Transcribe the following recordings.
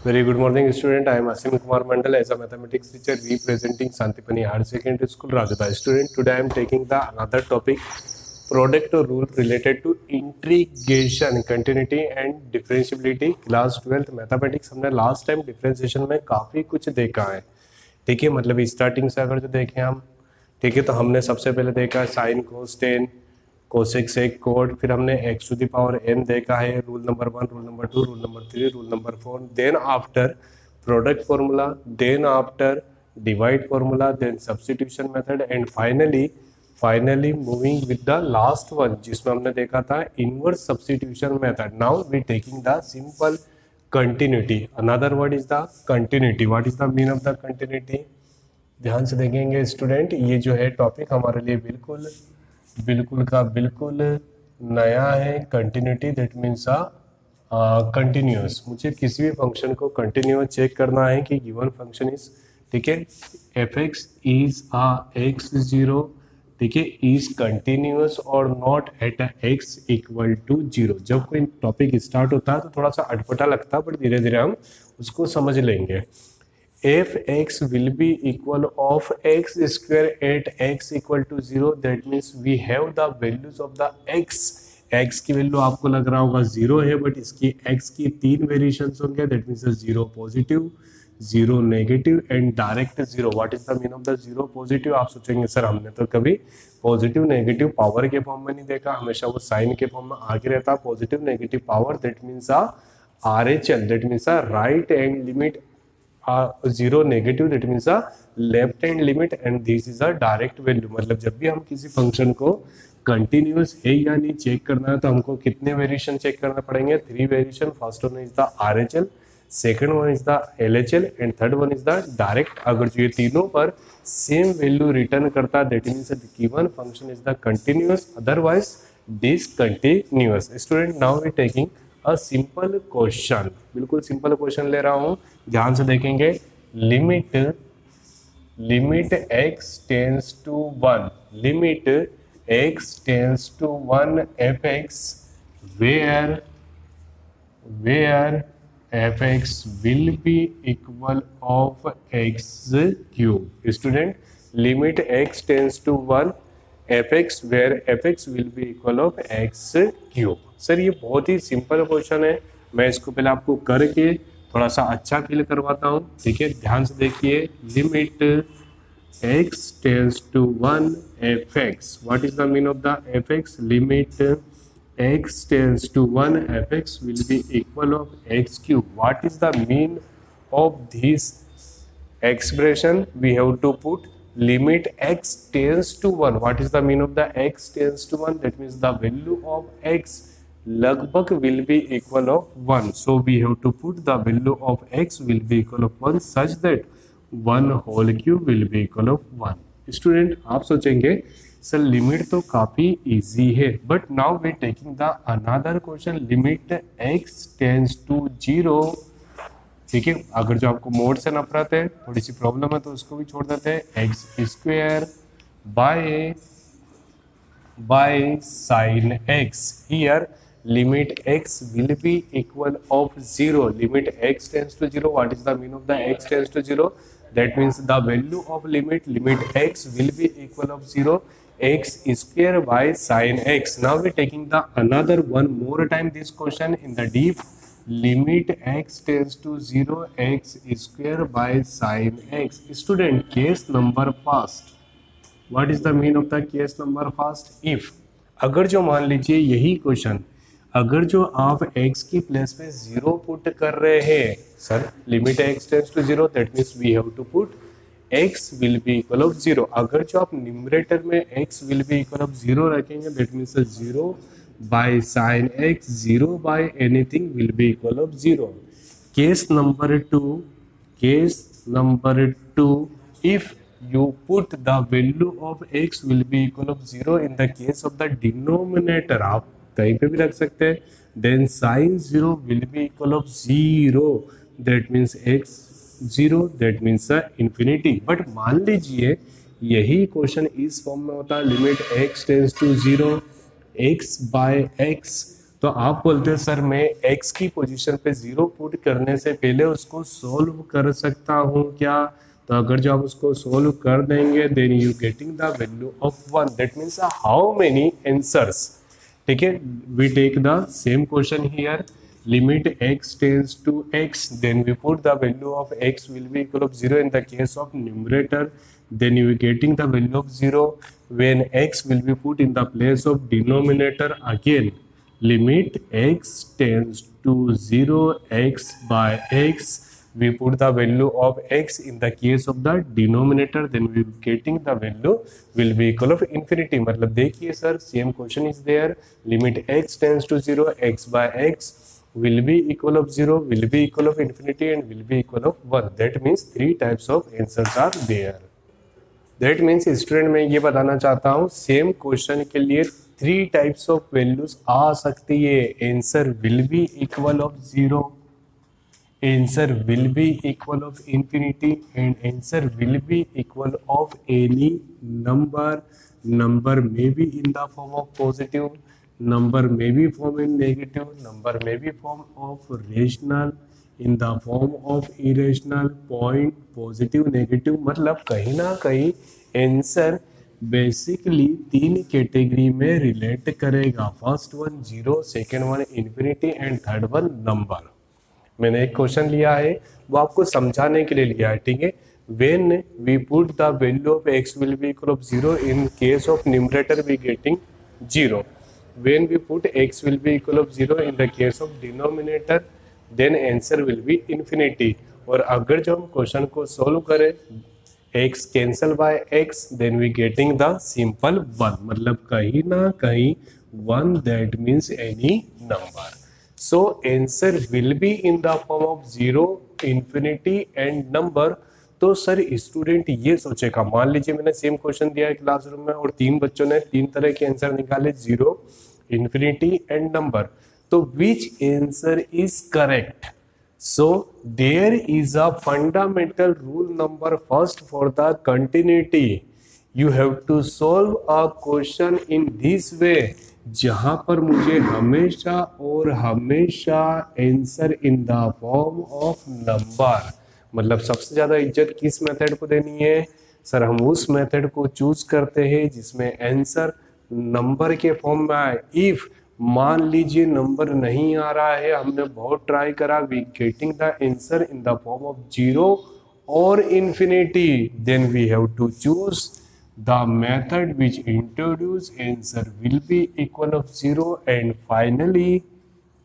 Very good morning, student. I am Asim Kumar Mandal as a mathematics teacher representing Santipani Higher Secondary School, Rajata. Student, today I am taking the another topic, product or rule related to integration, continuity and differentiability. Class 12th mathematics हमने last time differentiation में काफ़ी कुछ देखा है. ठीक है, मतलब starting से अगर जो देखें हम, ठीक है, तो हमने सबसे पहले देखा sine cos tan cosec sec cot, फिर हमने x to the power n देखा है, rule number 1, rule number 2, rule number 3, rule number 4, then after product formula, then after divide formula, then substitution method and finally moving with the last one जिसमें हमने देखा था inverse substitution method. Now we taking the simple continuity. Another word is the continuity. What is the mean of the continuity? ध्यान से देखेंगे student, ये जो है टॉपिक हमारे लिए बिल्कुल नया है. Continuity that means continuous. मुझे किसी भी फंक्शन को कंटिन्यूअस चेक करना है कि गिवन फंक्शन इज, ठीक है, f x is x zero, ठीक है, इज कंटिन्यूअस और not at x equal to zero. जब कोई टॉपिक स्टार्ट होता है तो थोड़ा सा अटपटा लगता है, बट धीरे धीरे हम उसको समझ लेंगे. F x will be equal of x square at x equal to 0. That means we have the values of the x की वैल्यू आपको लग रहा होगा 0 है, बट इसकी x की 3 वेरिएशंस होंगे. That means 0 positive, 0 negative and direct 0. What is the mean of the 0 positive? आप सोचेंगे सर हमने तो कभी पॉजिटिव नेगेटिव पावर के फॉर्म में नहीं देखा, हमेशा वो साइन के फॉर्म में आगे रहता. Positive negative power that means RHL, that means right hand limit, 0 negative that means left hand limit and this is a direct value. मतलब जब भी हम किसी फंक्शन को कंटिन्यूअस है या नहीं चेक करना है तो हमको कितने वेरिएशन चेक करना पड़ेंगे? 3 variation. First one is the RHL, second one is the LHL and third one is the direct. अगर जो ये तीनों पर सेम वैल्यू रिटर्न करता that means the given function is the continuous, otherwise discontinuous. Student, now we taking a simple question. बिल्कुल सिंपल question ले रहा हूं, ध्यान से देखेंगे. Limit x tends to 1, limit x tends to 1 fx where fx will be equal of x cube. Student, limit x tends to 1 fx where fx will be equal of x cube. Sir ये बहुत ही simple question है, मैं इसको पहले आपको करके थोड़ा सा अच्छा फील करवाता हूँ. ठीक है, ध्यान से देखिए. Limit x tends to 1 fx. What is the mean of the fx? Limit x tends to 1 fx will be equal of x cube. What is the mean of this expression? We have to put limit x tends to 1. What is the mean of the x tends to 1? That means the value of x लगभग will be equal of 1. So we have to put the value of x will be equal of 1 such that 1 whole cube will be equal of 1. Student, आप सोचेंगे sir limit तो काफी easy है, but now we taking the another question. Limit x tends to 0. ठीक है, अगर जो आपको मोड से नफरत है, थोड़ी सी प्रॉब्लम है तो उसको भी छोड़ देते हैं. X square by sine x. Here limit x will be equal of 0. Limit x tends to 0. What is the mean of the x tends to 0? That means the value of limit x will be equal of 0, x square by sin x. Now we taking the another one more time this question in the deep. Limit x tends to 0, x square by sin x. Student, case number first. What is the mean of the case number first? If अगर जो मान लीजिए यही question अगर जो आप x की place पे 0 पुट कर रहे हैं, sir limit x tends to 0 that means we have to put x will be equal of 0. अगर जो आप न्यूमरेटर में x will be equal of 0 रखेंगे that means 0 by sine x, 0 by anything will be equal of 0. Case number 2, if you put the value of x will be equal of 0 in the case of the denominator, आप कहीं पे भी रख सकते हैं. then sin 0 will be equal of 0. that means x 0, that means infinity. But मान लीजिए यही क्वेश्चन इस फॉर्म में होता है. Limit x tends to 0, x by x तो आप बोलते हैं सर मैं x की पोजीशन पे 0 पुट करने से पहले उसको सोल्व कर सकता हूँ क्या? तो अगर जो आप उसको सोल्व कर देंगे then you getting the value of 1, that means how many answers. ठीक है, we take the same question here, limit x tends to x, then we put the value of x will be equal of 0 in the case of numerator, then you are getting the value of 0 when x will be put in the place of denominator. Again limit x tends to 0 x by x, we put the value of x in the case of the denominator, then we getting the value will be equal of infinity. मतलब देखिए sir same question is there, limit x tends to 0 x by x will be equal of 0, will be equal of infinity and will be equal of 1. That means 3 types of answers are there. That means student मैं ये बताना चाहता हूँ same question के लिए 3 types of values आ सकती है। Answer will be equal of 0, answer will be equal of infinity and answer will be equal of any number. Number may be in the form of positive, number may be form in negative, number may be form of rational, in the form of irrational, point, positive, negative। मतलब कहीं ना कहीं answer basically 3 category में relate करेगा। First one 0, second one infinity and third one number. मैंने एक question लिया है वो आपको समझाने के लिए लिया है, ठीक है। When we put the value of x will be equal of 0 in case of numerator we getting 0, when we put x will be equal of 0 in the case of denominator then answer will be infinity. और अगर जो हम question को solve करें x cancel by x then we getting the simple 1, मतलब कहीं ना कहीं 1, that means any number. So answer will be in the form of 0, infinity and number। तो सर स्टूडेंट ये सोचेगा, मान लीजिए मैंने सेम क्वेश्चन दिया है क्लासरूम में और 3 बच्चों ने 3 तरह के आंसर निकाले, 0, infinity and number, तो which answer is correct? So there is a fundamental rule number first for the continuity, you have to solve a question in this way, जहां पर मुझे हमेशा और हमेशा answer in the form of number. मतलब सबसे ज्यादा इज्जत किस मेथड को देनी है सर? हम उस मेथड को चूज करते हैं जिसमें आंसर नंबर के फॉर्म में आए। इफ मान लीजिए नंबर नहीं आ रहा है, हमने बहुत ट्राई करा, we getting the answer in the form of 0 और infinity, then we have to choose the method which introduce answer will be equal of 0 and finally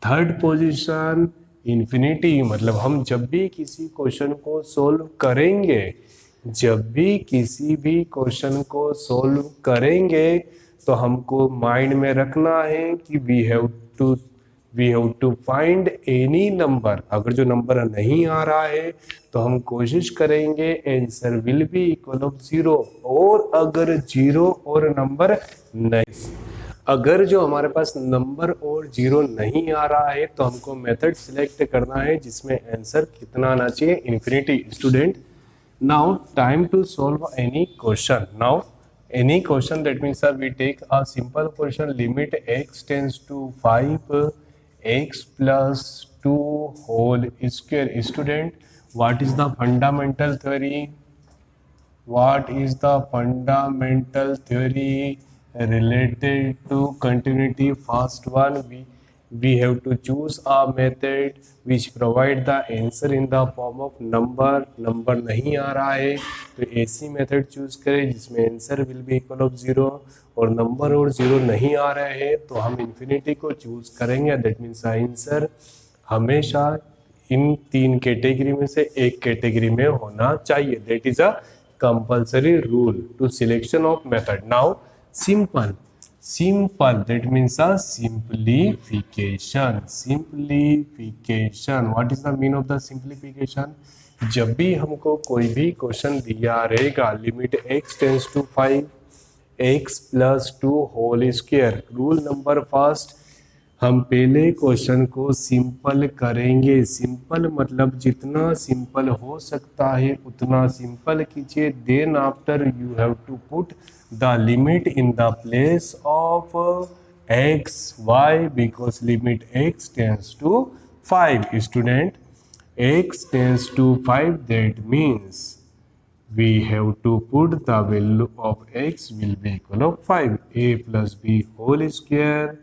third position infinity। मतलब हम जब भी किसी क्वेश्चन को सोल्व करेंगे, जब भी किसी भी क्वेश्चन को सोल्व करेंगे तो हमको माइंड में रखना है कि we have to find any number. अगर जो नंबर नहीं आ रहा है तो हम कोशिश करेंगे answer will be equal of 0, और अगर 0 और नंबर नहीं, अगर जो हमारे पास नंबर और 0 नहीं आ रहा है तो हमको मेथड सिलेक्ट करना है जिसमें आंसर कितना आना चाहिए, infinity. Student now time to solve any question. Now any question, that means sir we take a simple question, limit x tends to 5 x plus 2 whole square। Student what is the fundamental theory, what is the fundamental theory related to continuity? First one, we have to choose a method which provide the answer in the form of number। Number नहीं आ रहा है तो ऐसी method choose करें जिसमें answer will be equal of 0, और number और 0 नहीं आ रहे हैं तो हम इन्फिनिटी को चूज करेंगे। दैट मीन्स आंसर हमेशा इन 3 कैटेगरी में से एक कैटेगरी में होना चाहिए। That is a compulsory rule to selection of method. Now simple, that means a simplification। What is the meaning of the simplification? जब भी हमको कोई भी क्वेश्चन दिया रहेगा, limit x tends to 5 x plus 2 whole square, rule number first, हम पहले question को सिंपल करेंगे। सिंपल मतलब जितना सिंपल हो सकता है उतना सिंपल कीजिए। Then after you have to put the limit in the place of x. Why? Because limit x tends to 5. Student, x tends to 5, that means we have to put the value of x will be equal of 5. A plus b whole square,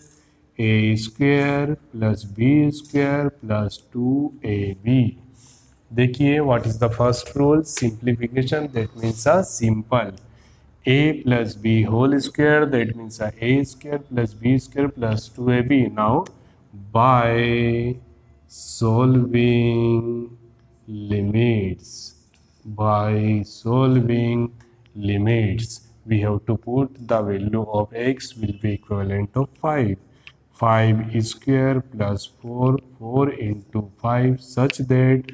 a square plus b square plus 2ab. देखिए, what is the first rule? Simplification, that means a simple. A plus b whole square, that means a square plus b square plus 2ab. Now, by solving limits, we have to put the value of x will be equivalent of 5. 5 square plus 4, 4 into 5, such that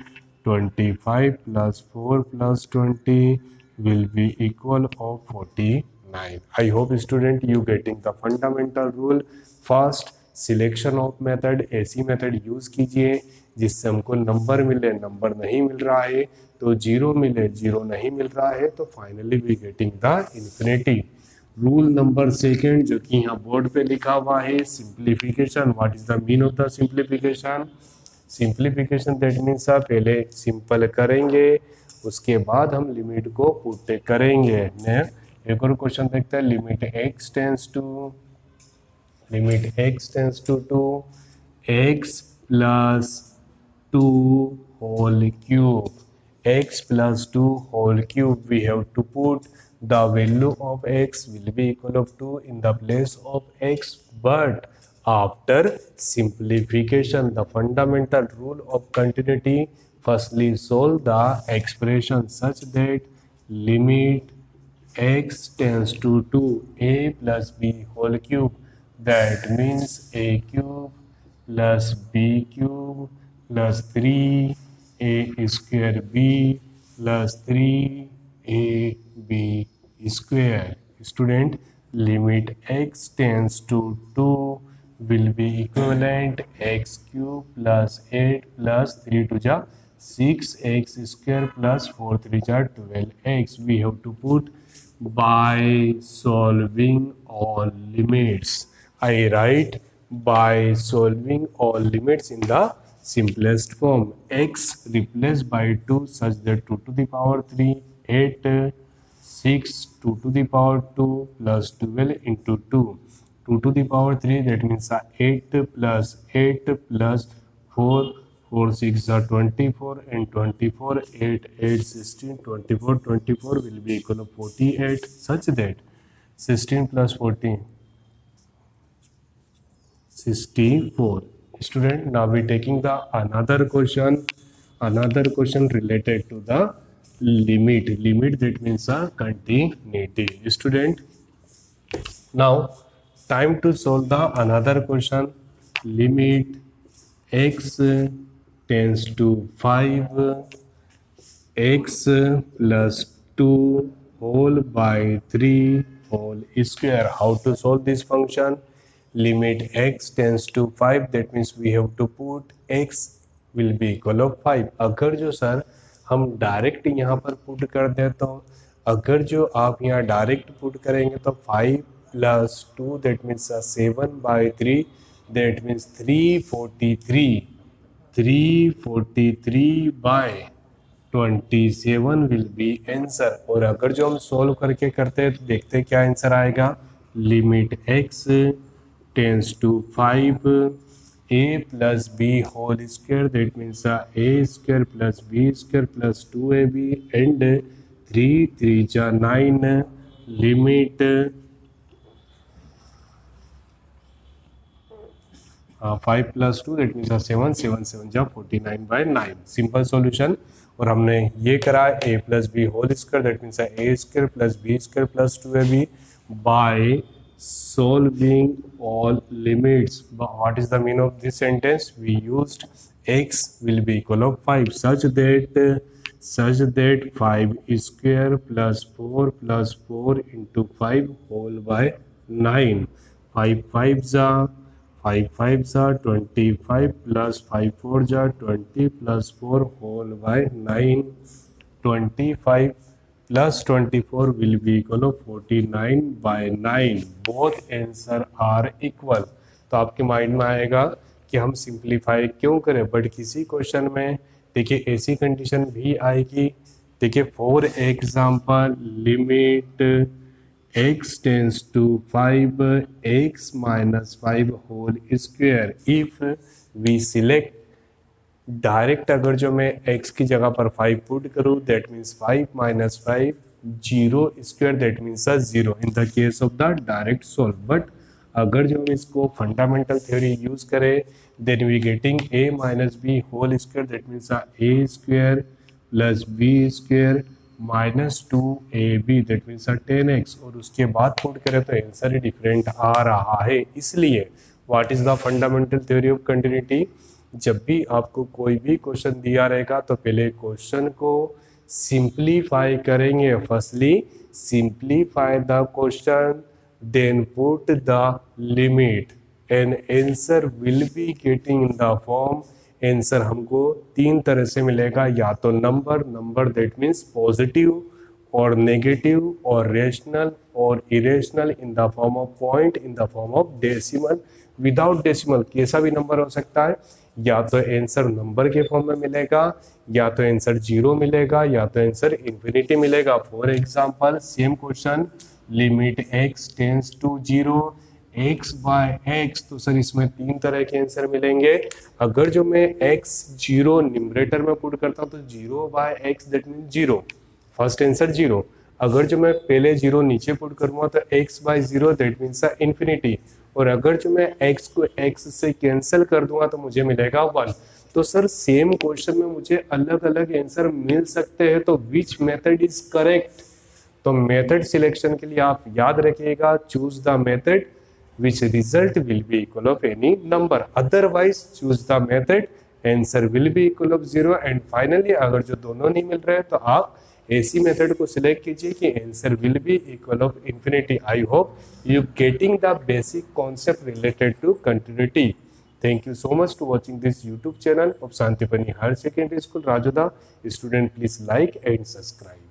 25 plus 4 plus 20 will be equal of 49. I hope student you getting the fundamental rule. First, selection of method, ऐसी method use कीजिए जिससे हमको number मिले, number नहीं मिल रहा है तो zero मिले, जीरो नहीं मिल रहा है तो finally we getting the infinity. Rule number second, जो कि यहाँ बोर्ड पे लिखा हुआ है, simplification. What is the mean of the simplification? Simplification that means पहले सिंपल करेंगे, उसके बाद हम लिमिट को पुट करेंगे. एक और क्वेश्चन देखते हैं. Limit x tends to 2, x plus 2 whole cube. X plus 2 whole cube, we have to put the value of x will be equal of 2 in the place of x, but after simplification, the fundamental rule of continuity, firstly solve the expression such that limit x tends to 2, a plus b whole cube, that means a cube plus b cube plus 3a square b plus 3ab square. Student, limit x tends to 2 will be equivalent x cube plus 8 plus 3 to the 6x square plus 4 3 to 12x. We have to put by solving all limits. I write by solving all limits in the simplest form. X replaced by 2 such that 2 to the power 3, 8, 6, 2 to the power 2 plus 12 into 2. 2 to the power 3, that means 8 plus 8 plus 4, 4 6 are 24 and 24, 8 8 16, 24, 24 will be equal to 48, such that 16 plus 14 64. Student, now we taking the another question related to the limit, that means a continuity. Student, now time to solve the another question. Limit x tends to 5, x plus 2 whole by 3 whole square. How to solve this function? Limit x tends to 5, that means we have to put x will be equal of 5. अगर जो sir हम direct यहाँ पर put कर देता हूँ, अगर जो आप यहाँ डायरेक्ट पुट करेंगे तो 5 plus 2 that means 7 by 3, that means 343 by 27 will be answer. और अगर जो हम सोल्व करके करते हैं तो देखते हैं क्या आंसर आएगा. Limit x tends to 5, a plus b whole square, that means a square plus b square plus 2ab, and 3 3 ja 9. Limit 5 plus 2, that means 7 7 7 ja 49 by 9. Simple solution. और हमने ये करा a plus b whole square, that means a square plus b square plus 2ab by solving all limits. What is the meaning of this sentence? We used x will be equal of 5 such that 5 square plus 4 plus 4 into 5 whole by 9. 5 5s are 25 plus 5 4s are 20 plus 4 whole by 9. 25 plus 24 will be equal to 49 by 9. Both answer are equal. तो आपके mind में आएगा कि हम simplify क्यों करें, but किसी question में देखिए ऐसी कंडीशन भी आएगी। देखिए for example limit x tends to 5 x minus 5 whole square, if we select direct, अगर जो मैं x की जगह पर 5 पुट करूँ that means 5 minus 5 zero square, that means 0 in the case of the direct solve. But अगर जो हम इसको फंडामेंटल थ्योरी यूज करें then we getting a minus b whole square, that means a square plus b square minus 2ab, that means 10x, और उसके बाद put करें तो आंसर डिफरेंट आ रहा है। इसलिए what is the fundamental theory of continuity, जब भी आपको कोई भी क्वेश्चन दिया रहेगा तो पहले क्वेश्चन को सिंप्लीफाई करेंगे। Firstly simplify the question, then put the limit and answer will be getting in the form, answer हमको तीन तरह से मिलेगा, या तो नंबर दैट मीन्स पॉजिटिव और नेगेटिव और रेशनल और irrational, in the form of point, in the form of decimal, without decimal, कैसा भी नंबर हो सकता है। या तो आंसर नंबर के फॉर्म में मिलेगा, या तो आंसर 0 मिलेगा, या तो आंसर इंफिनिटी मिलेगा। For example same question limit x tends to 0 x by x, तो सर इसमें तीन तरह के आंसर मिलेंगे। अगर जो मैं x 0 न्यूमरेटर में पुट करता हूँ तो 0 by x that mean 0, first answer 0। अगर जो मैं पहले 0 नीचे पुट करूँगा तो x by 0 that means infinity, और अगर जो मैं x को x से कैंसिल कर दूंगा तो मुझे मिलेगा 1। तो सर सेम क्वेश्चन में मुझे अलग अलग आंसर मिल सकते हैं, तो विच मेथड इज करेक्ट। तो मेथड सिलेक्शन के लिए आप याद रखिएगा, choose the method which result will be equal of any number, otherwise choose the method answer will be equal of 0। And finally अगर जो दोनों नहीं मिल रहे तो आप ऐसी मेथड को सिलेक्ट कीजिए कि answer will be equal of infinity. I hope you getting the basic concept related to continuity. Thank you so much to watching this YouTube channel of Shantipani higher secondary school Rajoda. Student please like and subscribe.